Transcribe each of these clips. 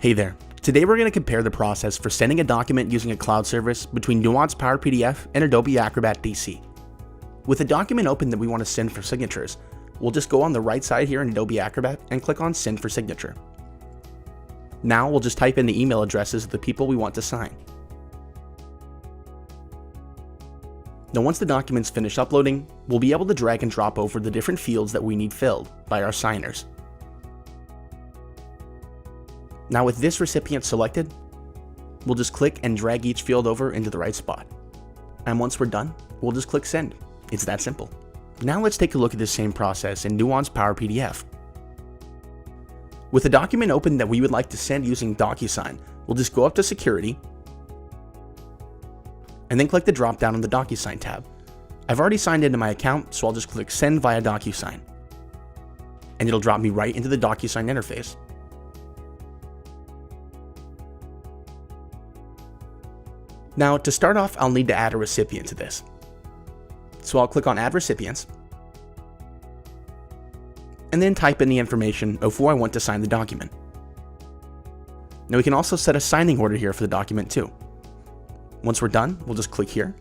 Hey there. Today we're going to compare the process for sending a document using a cloud service between Kofax Power PDF and Adobe Acrobat DC. With a document open that we want to send for signatures, we'll just go on the right side here in Adobe Acrobat and click on Send for Signature. Now we'll just type in the email addresses of the people we want to sign. Now once the document's finished uploading, we'll be able to drag and drop over the different fields that we need filled by our signers. Now with this recipient selected, we'll just click and drag each field over into the right spot. And once we're done, we'll just click Send. It's that simple. Now let's take a look at the same process in Kofax Power PDF. With a document open that we would like to send using DocuSign, we'll just go up to Security, and then click the drop down on the DocuSign tab. I've already signed into my account, so I'll just click Send via DocuSign. And it'll drop me right into the DocuSign interface. Now, to start off, I'll need to add a recipient to this. So I'll click on Add Recipients, and then type in the information of who I want to sign the document. Now we can also set a signing order here for the document too. Once we're done, we'll just click here.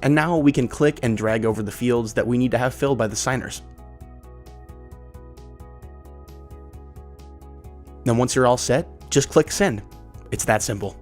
And now we can click and drag over the fields that we need to have filled by the signers. Now once you're all set, just click Send. It's that simple.